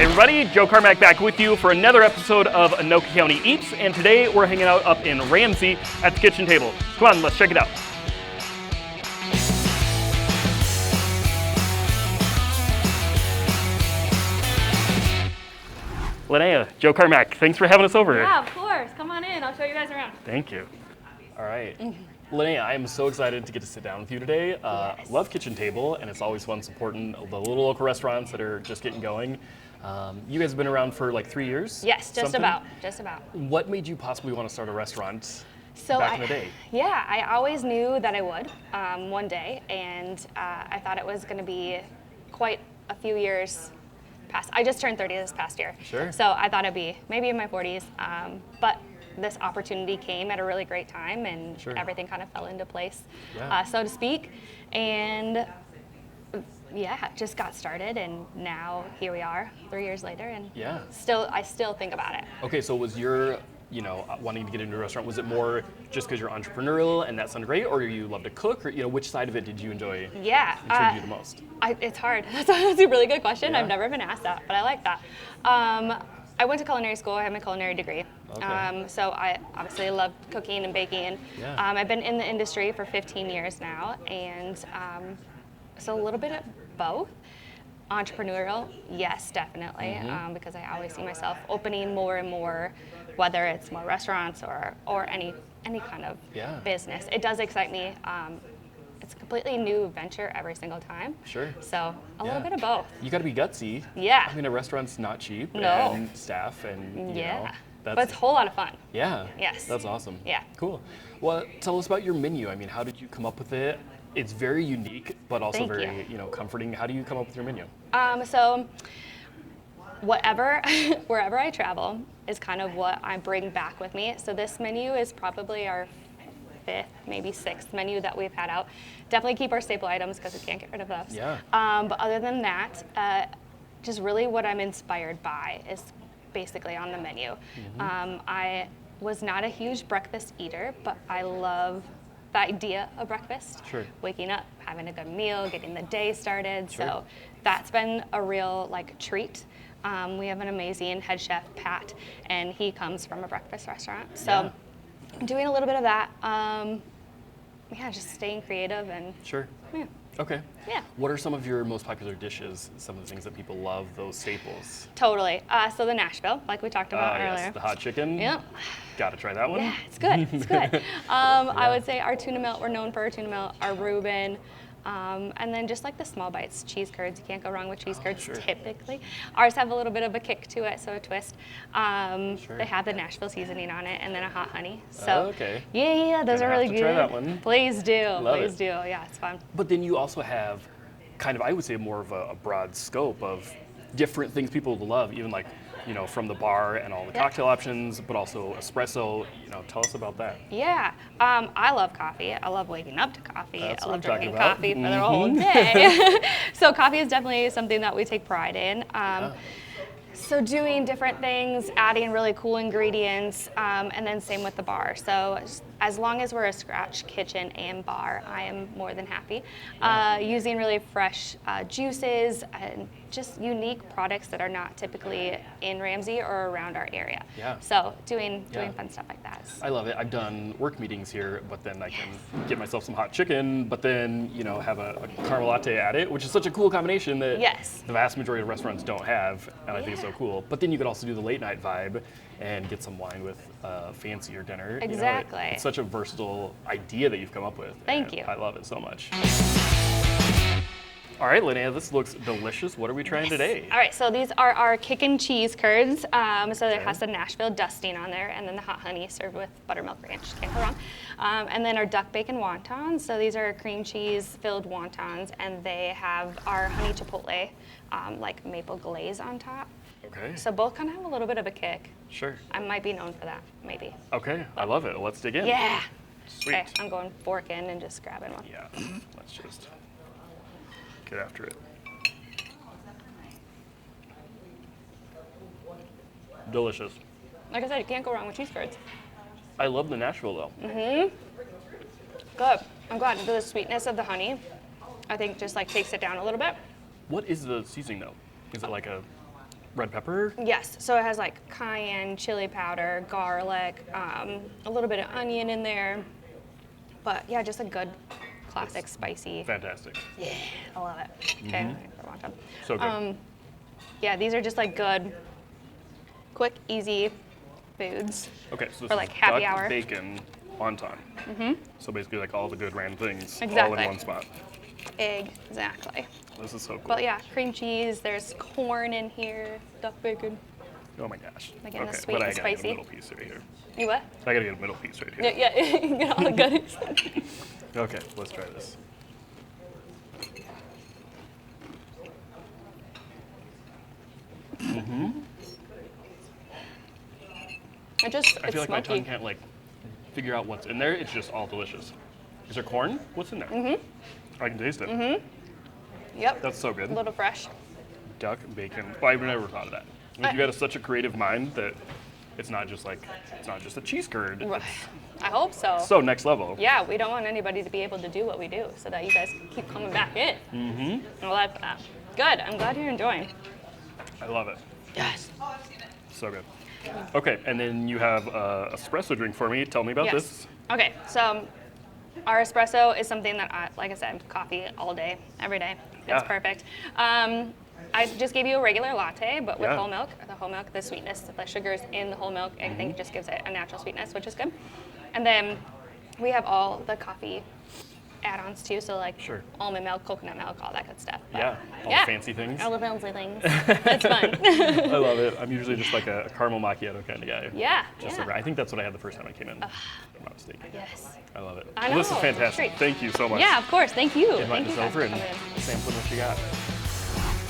Hey everybody, Joe Carmack back with you for another episode of Anoka County Eats, and today we're hanging out up in Ramsey at the kitchen table. Come on, let's check it out. Linnea, Joe Carmack, thanks for having us over. Yeah, of course. Come on in. I'll show you guys around. Thank you. All right. Linnea, I am so excited to get to sit down with you today. Yes. Love Kitchen Table, and it's always fun supporting the little local restaurants that are just getting going. You guys have been around for like 3 years? Yes, just about. What made you possibly want to start a restaurant back in the day? Yeah, I always knew that I would one day, and I thought it was going to be quite a few years past. I just turned 30 this past year. Sure. So I thought it'd be maybe in my 40s, but this opportunity came at a really great time, and Sure. everything kind of fell into place, Yeah. so to speak. And yeah, just got started, and now here we are 3 years later, and Yeah. I still think about it. Okay, so was your, wanting to get into a restaurant, was it more just because you're entrepreneurial and that sounded great, or you love to cook, or which side of it did you enjoy? Yeah, Intrigued you the most? It's hard. That's a really good question. Yeah. I've never been asked that, but I like that. I went to culinary school. I have my culinary degree. Okay. So I obviously love cooking and baking. Yeah. I've been in the industry for 15 years now, and so a little bit of both. Entrepreneurial, yes, definitely, because I always see myself opening more and more, whether it's more restaurants or any kind of Yeah. business. It does excite me. It's a completely new venture every single time. Sure. So a little Yeah. bit of both. You got to be gutsy. Yeah. I mean, a restaurant's not cheap. No. And staff and, Yeah. that's, But it's a whole lot of fun. yeah. Yes. That's awesome. Yeah. Cool. Well, tell us about your menu. I mean, how did you come up with it? It's very unique, but also Thank very, you. comforting. How do you come up with your menu? So wherever I travel is kind of what I bring back with me. So this menu is probably our 5th, maybe 6th menu that we've had out. Definitely keep our staple items because we can't get rid of those. Yeah. But other than that, just really what I'm inspired by is basically on the menu. I was not a huge breakfast eater, but I love the idea of breakfast. Sure. Waking up, having a good meal, getting the day started. Sure. So that's been a real treat. We have an amazing head chef, Pat, and he comes from a breakfast restaurant. So doing a little bit of that, just staying creative and Sure. yeah. Okay. Yeah. What are some of your most popular dishes? Some of the things that people love, those staples? Totally. So the Nashville, like we talked about earlier. Yes, the hot chicken. Yep. Got to try that one. Yeah, it's good. It's good. I would say our tuna melt, we're known for our tuna melt, our Reuben, and then just like the small bites, cheese curds. You can't go wrong with cheese curds Sure. typically. Ours have a little bit of a kick to it, so a twist. Sure. They have the Nashville seasoning on it, and then a hot honey. So Okay. yeah, those Gonna are really have good. to try that one. Please do. Love Please it. do. Yeah, it's fun. But then you also have kind of, I would say, more of a broad scope of different things people love, even like, from the bar and all the Yeah. cocktail options, but also espresso. Tell us about that. Yeah, I love coffee. I love waking up to coffee. That's I what love I'm talking drinking about. coffee for the whole day. So coffee is definitely something that we take pride in. So doing different things, adding really cool ingredients, and then same with the bar. So as long as we're a scratch kitchen and bar, I am more than happy. Using really fresh juices and just unique products that are not typically in Ramsey or around our area. Yeah. So doing Yeah. fun stuff like that. I love it. I've done work meetings here, but then I can get myself some hot chicken, but then, have a caramel latte at it, which is such a cool combination that Yes. the vast majority of restaurants don't have, and I think it's so Yeah. cool. But then you could also do the late night vibe and get some wine with fancier dinner. Exactly. It's such a versatile idea that you've come up with. Thank and you. I love it so much. All right, Linnea, this looks delicious. What are we trying today? All right, so these are our kickin' cheese curds. So Okay. it has the Nashville dusting on there, and then the hot honey served with buttermilk ranch. Can't go wrong. And then our duck bacon wontons. So these are cream cheese filled wontons, and they have our honey chipotle, like maple glaze on top. Okay, So both kind of have a little bit of a kick. sure. I might be known for that, maybe. Okay, I love it. Let's dig in. Yeah. Sweet. Okay, I'm going fork in and just grabbing one. Yeah, let's just get after it. Delicious. Like I said, you can't go wrong with cheese curds. I love the Nashville though. Good. I'm glad. The sweetness of the honey, I think, just takes it down a little bit. What is the seasoning though? Is it like a red pepper? Yes, so it has like cayenne, chili powder, garlic, a little bit of onion in there. But yeah, just a good classic spicy. Fantastic. Yeah, I love it. Okay, wonton. So good. Yeah, these are just like good, quick, easy foods. Okay, so this for, like, is happy duck, hour. bacon, wonton. So basically like all the good random things all Exactly. in one spot. Exactly. This is so cool. But yeah, cream cheese, there's corn in here, duck bacon. Oh my gosh. Again, the Okay, sweet but I and gotta get a spicy. middle piece right here. You what? I gotta get a middle piece right here. Yeah, you get all the goodies. Okay, let's try this. It just, I it's feel like my tongue smoky. can't like figure out what's in there. It's just all delicious. Is there corn? What's in there? I can taste it. Yep, That's so good. a little fresh. Duck, bacon. Well, I've never thought of that. Like, you got such a creative mind that it's not just a cheese curd. Right. I hope so. So next level. Yeah, we don't want anybody to be able to do what we do so that you guys keep coming back in. And I love that. Good, I'm glad you're enjoying. I love it. Yes. So good. Okay, and then you have espresso drink for me. Tell me about this. Okay, so our espresso is something that like I said, coffee all day, every day. It's Yeah. perfect. I just gave you a regular latte, but with Yeah. whole milk. The whole milk, the sweetness, the sugar is in the whole milk. I think it just gives it a natural sweetness, which is good. And then we have all the coffee add-ons too, so like Sure. almond milk, coconut milk, all that good stuff. But Yeah, all the fancy things. All the fancy things. It's fun. I love it. I'm usually just like a caramel macchiato kind of guy. Yeah, Just yeah. I think that's what I had the first time I came in. If I'm not mistaken. Yes. I love it. I Well, this is know, fantastic. treat. Thank you so much. Yeah, of course. Thank you. Invite Thank us you guys over for and coming in. sample what you got.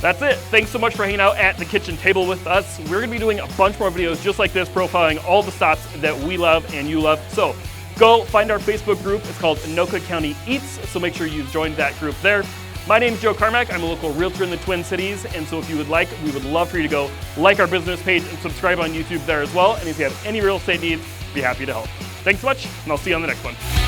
That's it. Thanks so much for hanging out at the kitchen table with us. We're going to be doing a bunch more videos just like this, profiling all the stops that we love and you love. So go find our Facebook group. It's called Anoka County Eats. So make sure you've joined that group there. My name is Joe Carmack. I'm a local realtor in the Twin Cities. And so if you would like, we would love for you to go like our business page and subscribe on YouTube there as well. And if you have any real estate needs, be happy to help. Thanks so much, and I'll see you on the next one.